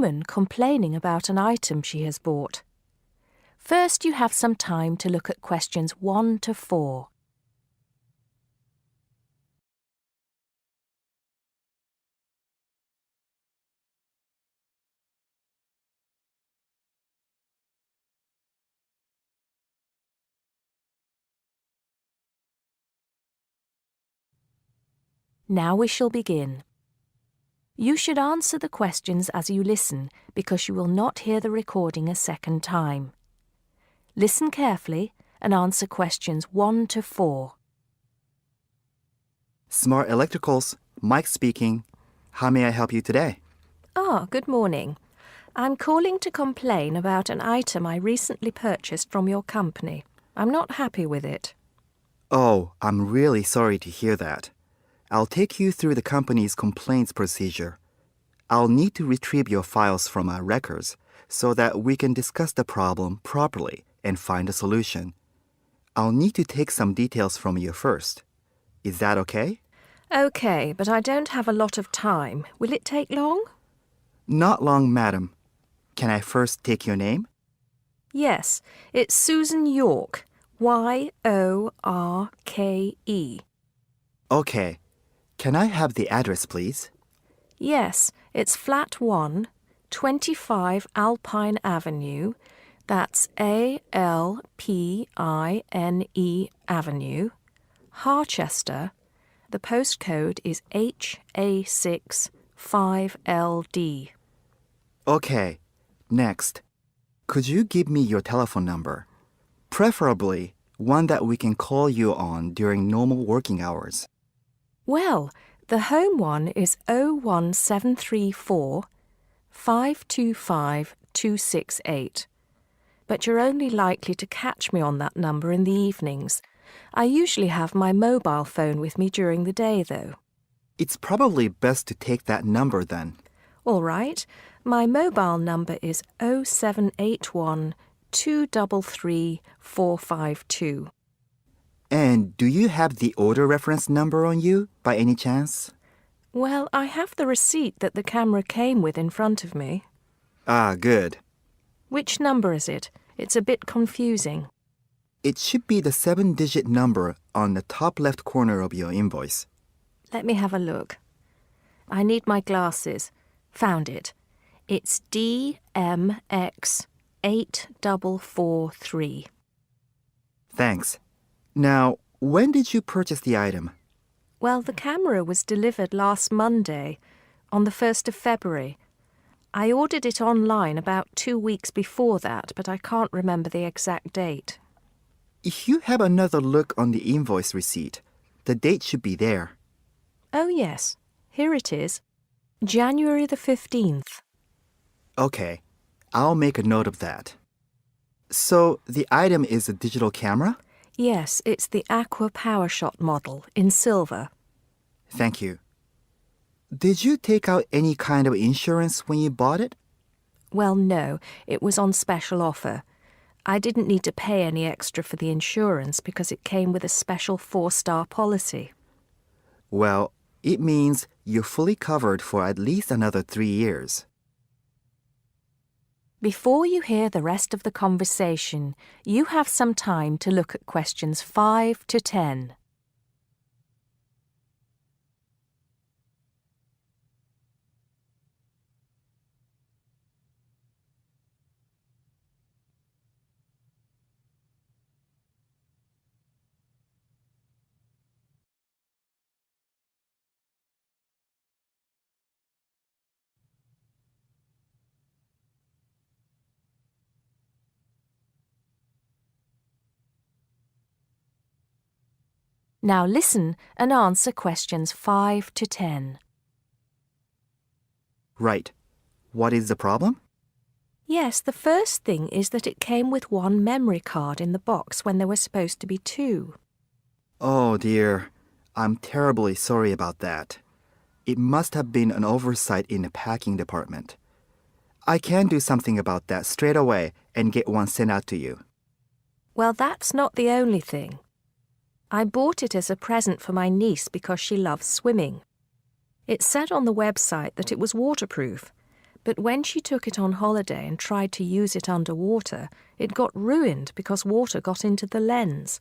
woman complaining about an item she has bought. First, you have some time to look at questions 1 to 4. Now we shall begin. You should answer the questions as you listen because you will not hear the recording a second time. Listen carefully and answer questions 1 to 4. Smart Electricals, Mike speaking. How may I help you today? Good morning. I'm calling to complain about an item I recently purchased from your company. I'm not happy with it. Oh, I'm really sorry to hear that. I'll take you through the company's complaints procedure. I'll need to retrieve your files from our records so that we can discuss the problem properly and find a solution. I'll need to take some details from you first. Is that okay? Okay, but I don't have a lot of time. Will it take long? Not long, madam. Can I first take your name? Yes, it's Susan Yorke. Yorke. Okay. Can I have the address, please? Yes, it's Flat 1, 25 Alpine Avenue. That's ALPINE Avenue, Harchester. The postcode is HA6 5LD. Okay. Next. Could you give me your telephone number? Preferably one that we can call you on during normal working hours. Well, the home one is 01734 525 268. But you're only likely to catch me on that number in the evenings. I usually have my mobile phone with me during the day, though. It's probably best to take that number then. All right. My mobile number is 0781 233 452. And do you have the order reference number on you, by any chance? Well, I have the receipt that the camera came with in front of me. Ah, good. Which number is it? It's a bit confusing. It should be the 7-digit number on the top left corner of your invoice. Let me have a look. I need my glasses. Found it. It's DMX8443. Thanks. Now, when did you purchase the item? Well, the camera was delivered last Monday, on the 1st of February. I ordered it online about 2 weeks before that, but I can't remember the exact date. If you have another look on the invoice receipt, the date should be there. Oh, yes. Here it is. January the 15th. Okay, I'll make a note of that. So, the item is a digital camera? Yes, it's the Aqua PowerShot model in silver. Thank you. Did you take out any kind of insurance when you bought it? Well, no, it was on special offer. I didn't need to pay any extra for the insurance because it came with a special 4-star policy. Well, it means you're fully covered for at least another 3 years. Before you hear the rest of the conversation, you have some time to look at questions 5 to 10. Now listen and answer questions 5 to 10. Right. What is the problem? Yes, the first thing is that it came with 1 memory card in the box when there were supposed to be 2. Oh dear, I'm terribly sorry about that. It must have been an oversight in the packing department. I can do something about that straight away and get one sent out to you. Well, that's not the only thing. I bought it as a present for my niece because she loves swimming. It said on the website that it was waterproof, But when she took it on holiday and tried to use it underwater, it got ruined because water got into the lens.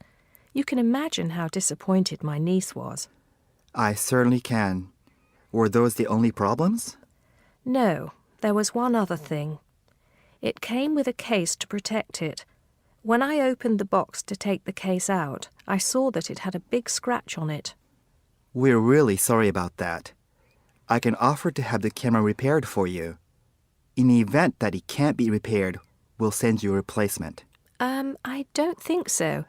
You can imagine how disappointed my niece was. I certainly can. Were those the only problems? No, there was one other thing. It came with a case to protect it. When I opened the box to take the case out, I saw that it had a big scratch on it. We're really sorry about that. I can offer to have the camera repaired for you. In the event that it can't be repaired, we'll send you a replacement. I don't think so.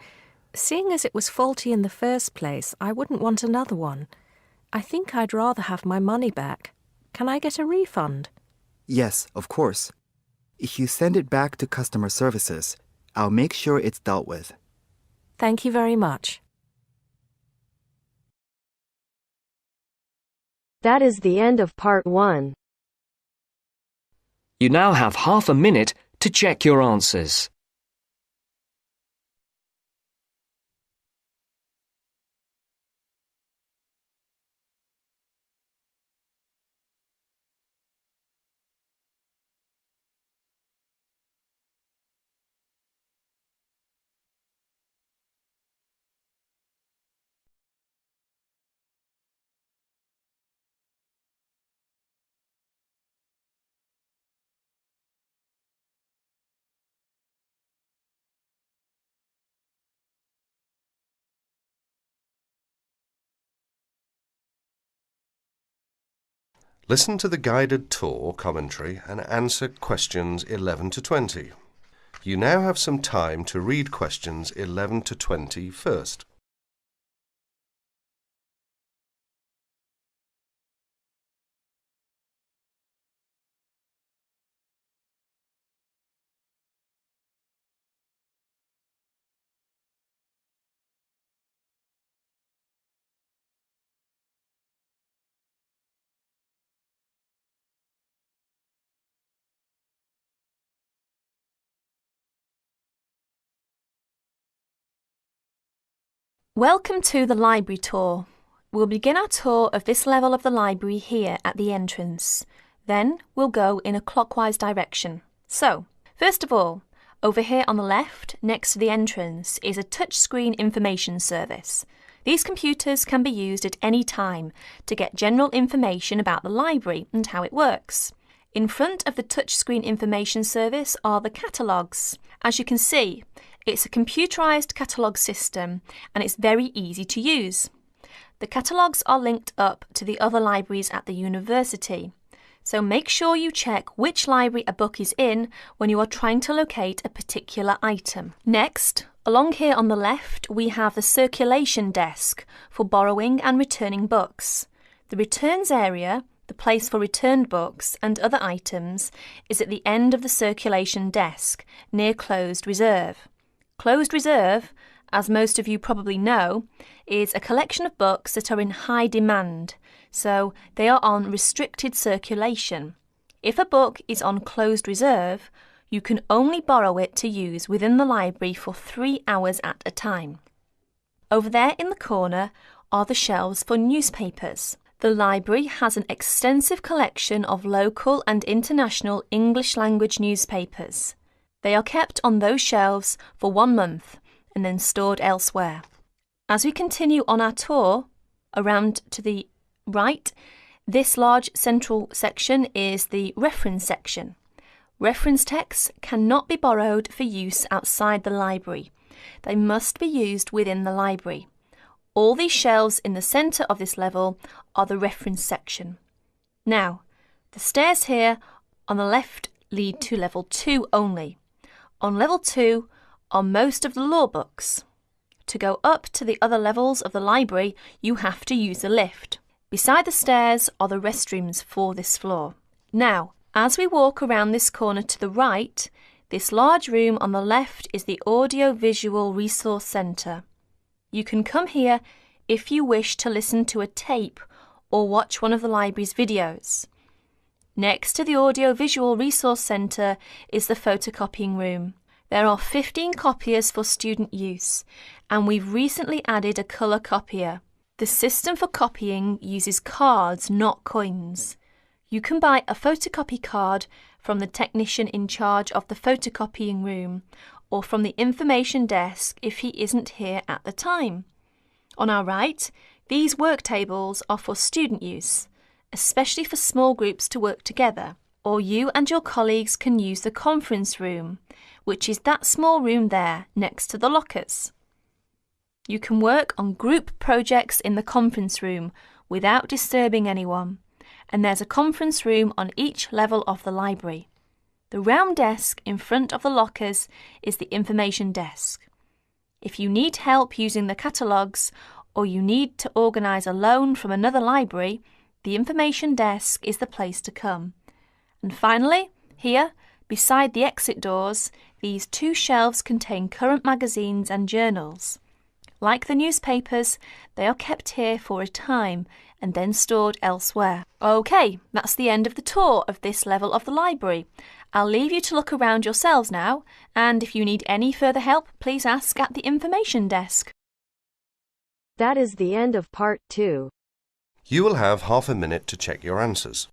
Seeing as it was faulty in the first place, I wouldn't want another one. I think I'd rather have my money back. Can I get a refund? Yes, of course. If you send it back to customer services, I'll make sure it's dealt with. Thank you very much. That is the end of part 1. You now have half a minute to check your answers. Listen to the guided tour commentary and answer questions 11 to 20. You now have some time to read questions 11 to 20 first. Welcome to the library tour. We'll begin our tour of this level of the library here at the entrance. Then we'll go in a clockwise direction. So, first of all, over here on the left, next to the entrance, is a touchscreen information service. These computers can be used at any time to get general information about the library and how it works. In front of the touchscreen information service are the catalogues. As you can see, it's a computerized catalogue system and it's very easy to use. The catalogues are linked up to the other libraries at the university, so make sure you check which library a book is in when you are trying to locate a particular item. Next, along here on the left, we have the circulation desk for borrowing and returning books. The returns area, the place for returned books and other items, is at the end of the circulation desk near closed reserve. Closed reserve, as most of you probably know, is a collection of books that are in high demand, so they are on restricted circulation. If a book is on closed reserve, you can only borrow it to use within the library for 3 hours at a time. Over there in the corner are the shelves for newspapers. The library has an extensive collection of local and international English language newspapers. They are kept on those shelves for 1 month and then stored elsewhere. As we continue on our tour, around to the right, this large central section is the reference section. Reference texts cannot be borrowed for use outside the library. They must be used within the library. All these shelves in the centre of this level are the reference section. Now, the stairs here on the left lead to level 2 only. On level 2 are most of the law books. To go up to the other levels of the library, you have to use a lift. Beside the stairs are the restrooms for this floor. Now, as we walk around this corner to the right, this large room on the left is the Audio-Visual Resource Centre. You can come here if you wish to listen to a tape or watch one of the library's videos. Next to the Audio-Visual Resource Centre is the photocopying room. There are 15 copiers for student use, and we've recently added a colour copier. The system for copying uses cards, not coins. You can buy a photocopy card from the technician in charge of the photocopying room or from the information desk if he isn't here at the time. On our right, these work tables are for student use, especially for small groups to work together, or you and your colleagues can use the conference room, which is that small room there next to the lockers. You can work on group projects in the conference room without disturbing anyone, and there's a conference room on each level of the library. The round desk in front of the lockers is the information desk. If you need help using the catalogues or you need to organise a loan from another library, the information desk is the place to come. And finally, here, beside the exit doors, these two shelves contain current magazines and journals. Like the newspapers, they are kept here for a time and then stored elsewhere. OK, that's the end of the tour of this level of the library. I'll leave you to look around yourselves now, and if you need any further help, please ask at the information desk. That is the end of part 2. You will have half a minute to check your answers.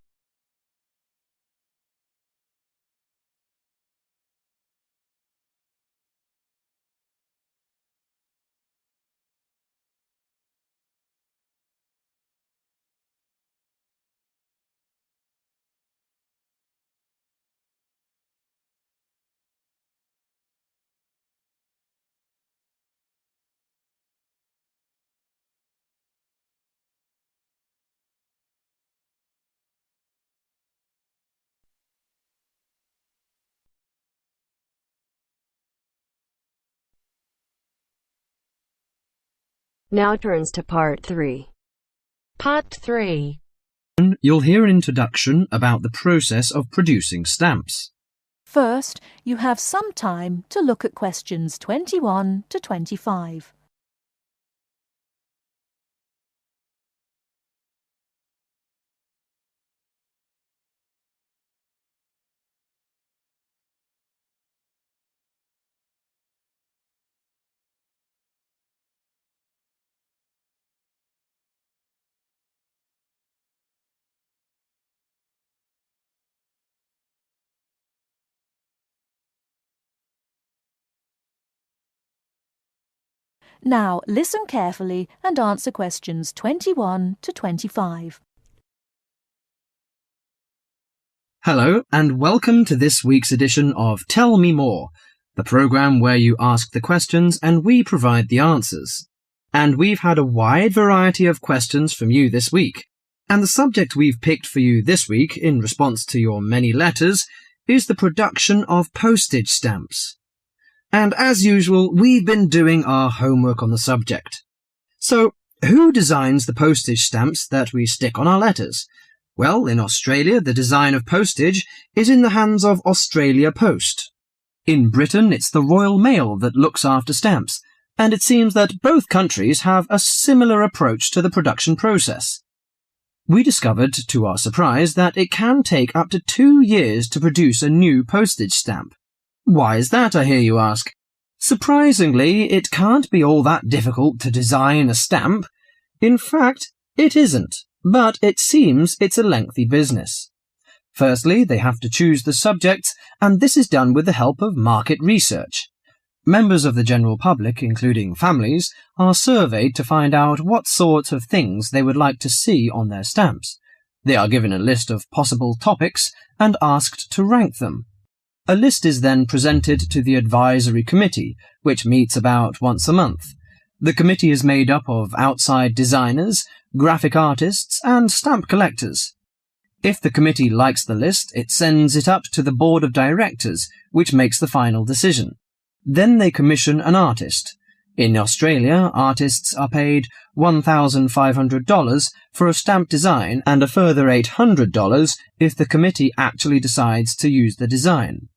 Now turns to part 3. Part 3. You'll hear an introduction about the process of producing stamps. First, you have some time to look at questions 21 to 25. Now listen carefully and answer questions 21 to 25. Hello, and welcome to this week's edition of Tell Me More, the programme where you ask the questions and we provide the answers. And we've had a wide variety of questions from you this week. And the subject we've picked for you this week, in response to your many letters, is the production of postage stamps. And as usual, we've been doing our homework on the subject. So, who designs the postage stamps that we stick on our letters? Well, in Australia, the design of postage is in the hands of Australia Post. In Britain, it's the Royal Mail that looks after stamps, and it seems that both countries have a similar approach to the production process. We discovered, to our surprise, that it can take up to 2 years to produce a new postage stamp. Why is that, I hear you ask? Surprisingly, it can't be all that difficult to design a stamp. In fact, it isn't, but it seems it's a lengthy business. Firstly, they have to choose the subjects, and this is done with the help of market research. Members of the general public, including families, are surveyed to find out what sort of things they would like to see on their stamps. They are given a list of possible topics and asked to rank them. A list is then presented to the advisory committee, which meets about once a month. The committee is made up of outside designers, graphic artists, and stamp collectors. If the committee likes the list, it sends it up to the board of directors, which makes the final decision. Then they commission an artist. In Australia, artists are paid $1,500 for a stamp design and a further $800 if the committee actually decides to use the design.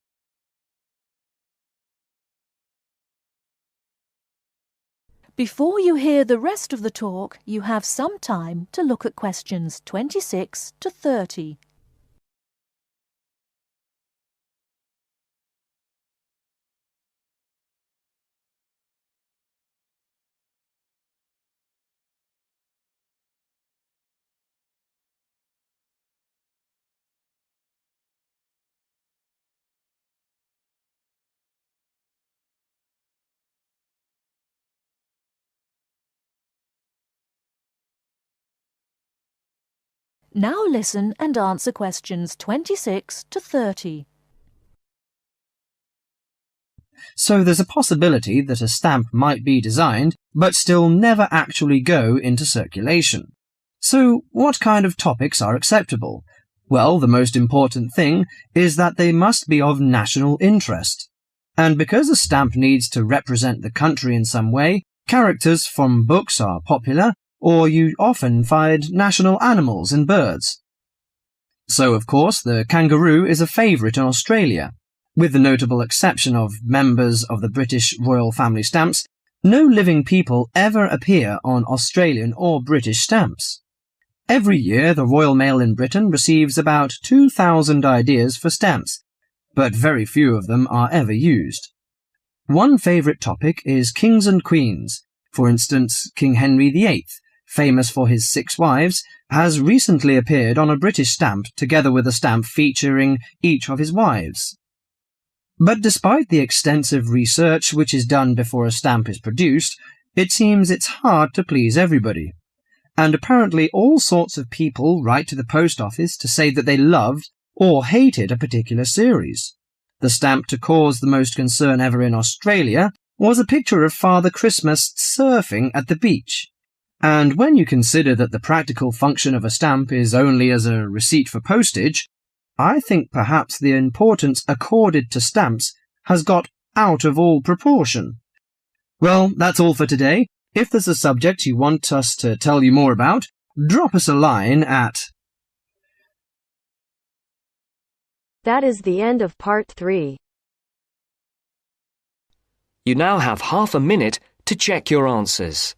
Before you hear the rest of the talk, you have some time to look at questions 26 to 30. Now listen and answer questions 26 to 30. So there's a possibility that a stamp might be designed, but still never actually go into circulation. So what kind of topics are acceptable? Well, the most important thing is that they must be of national interest. And because a stamp needs to represent the country in some way, characters from books are popular, or you often find national animals and birds. So, of course, the kangaroo is a favourite in Australia. With the notable exception of members of the British royal family stamps, no living people ever appear on Australian or British stamps. Every year, the Royal Mail in Britain receives about 2,000 ideas for stamps, but very few of them are ever used. One favourite topic is kings and queens. For instance, King Henry VIII, famous for his 6 wives, has recently appeared on a British stamp together with a stamp featuring each of his wives. But despite the extensive research which is done before a stamp is produced, it seems it's hard to please everybody. And apparently all sorts of people write to the post office to say that they loved or hated a particular series. The stamp to cause the most concern ever in Australia was a picture of Father Christmas surfing at the beach. And when you consider that the practical function of a stamp is only as a receipt for postage, I think perhaps the importance accorded to stamps has got out of all proportion. Well, that's all for today. If there's a subject you want us to tell you more about, drop us a line at... That is the end of part 3. You now have half a minute to check your answers.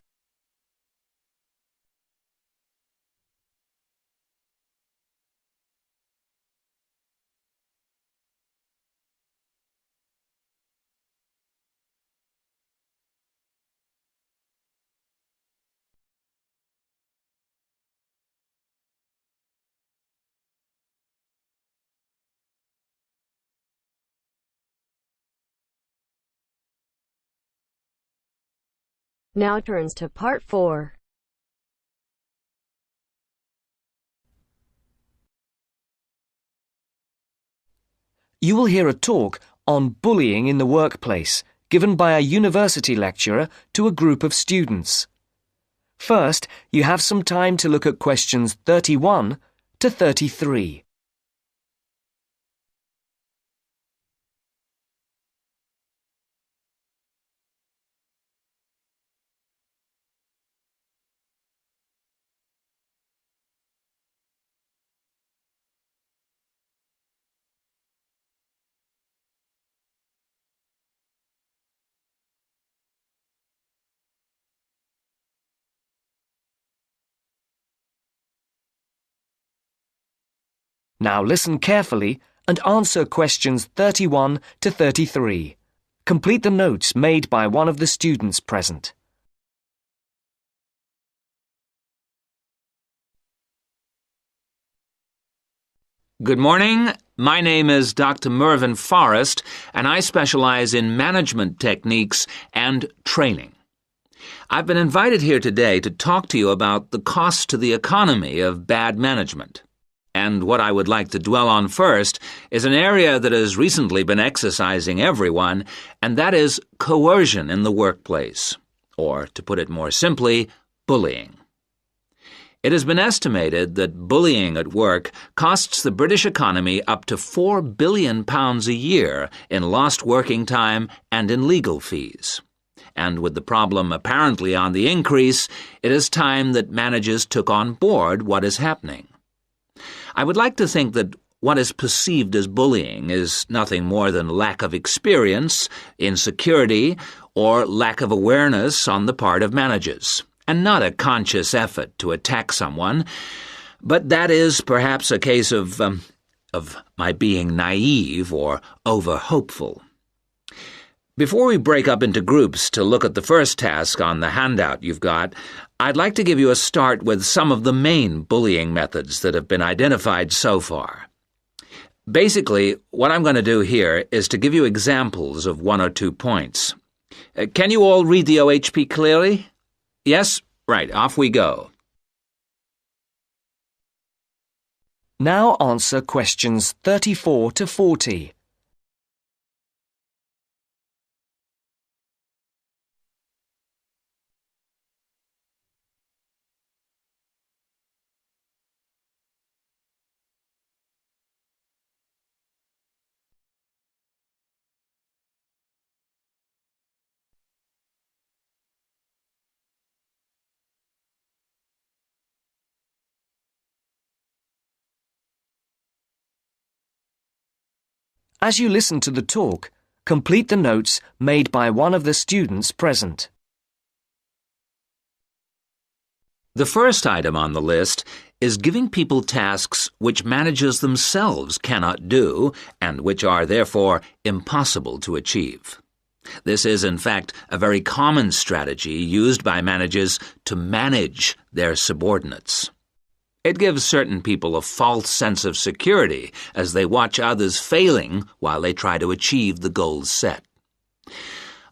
Now turns to part 4. You will hear a talk on bullying in the workplace given by a university lecturer to a group of students. First, you have some time to look at questions 31 to 33. Now listen carefully and answer questions 31 to 33. Complete the notes made by one of the students present. Good morning. My name is Dr. Mervyn Forrest, and I specialize in management techniques and training. I've been invited here today to talk to you about the cost to the economy of bad management. And what I would like to dwell on first is an area that has recently been exercising everyone, and that is coercion in the workplace, or, to put it more simply, bullying. It has been estimated that bullying at work costs the British economy up to £4 billion a year in lost working time and in legal fees. And with the problem apparently on the increase, it is time that managers took on board what is happening. I would like to think that what is perceived as bullying is nothing more than lack of experience, insecurity, or lack of awareness on the part of managers, and not a conscious effort to attack someone. But that is perhaps a case of my being naive or over-hopeful. Before we break up into groups to look at the first task on the handout you've got, I'd like to give you a start with some of the main bullying methods that have been identified so far. Basically, what I'm going to do here is to give you examples of 1 or 2 points. Can you all read the OHP clearly? Yes? Right, off we go. Now answer questions 34 to 40. As you listen to the talk, complete the notes made by one of the students present. The first item on the list is giving people tasks which managers themselves cannot do and which are therefore impossible to achieve. This is, in fact, a very common strategy used by managers to manage their subordinates. It gives certain people a false sense of security as they watch others failing while they try to achieve the goals set.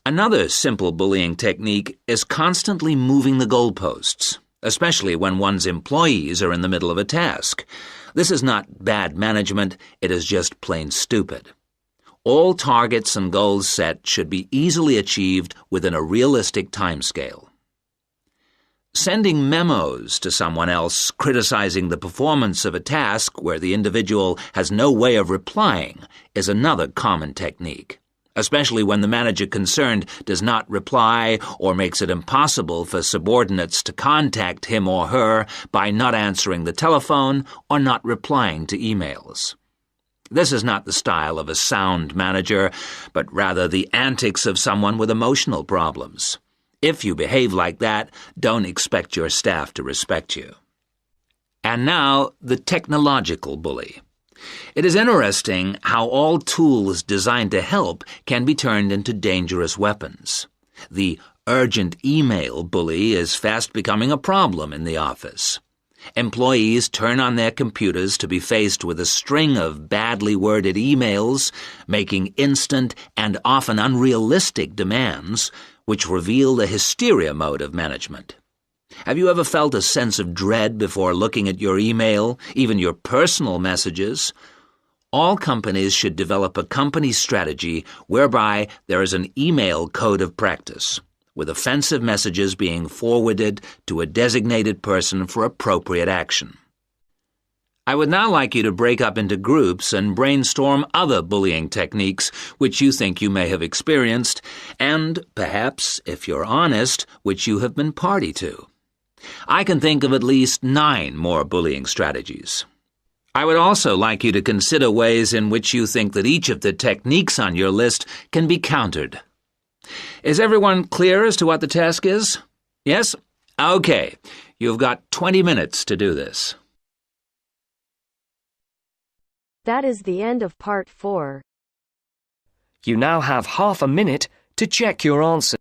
Another simple bullying technique is constantly moving the goalposts, especially when one's employees are in the middle of a task. This is not bad management, it is just plain stupid. All targets and goals set should be easily achieved within a realistic timescale. Sending memos to someone else criticizing the performance of a task where the individual has no way of replying is another common technique, especially when the manager concerned does not reply or makes it impossible for subordinates to contact him or her by not answering the telephone or not replying to emails. This is not the style of a sound manager, but rather the antics of someone with emotional problems. If you behave like that, don't expect your staff to respect you. And now, the technological bully. It is interesting how all tools designed to help can be turned into dangerous weapons. The urgent email bully is fast becoming a problem in the office. Employees turn on their computers to be faced with a string of badly worded emails, making instant and often unrealistic demands, which reveal the hysteria mode of management. Have you ever felt a sense of dread before looking at your email, even your personal messages? All companies should develop a company strategy whereby there is an email code of practice, with offensive messages being forwarded to a designated person for appropriate action. I would now like you to break up into groups and brainstorm other bullying techniques which you think you may have experienced, and perhaps, if you're honest, which you have been party to. I can think of at least 9 more bullying strategies. I would also like you to consider ways in which you think that each of the techniques on your list can be countered. Is everyone clear as to what the task is? Yes? Okay. You've got 20 minutes to do this. That is the end of part 4. You now have half a minute to check your answer.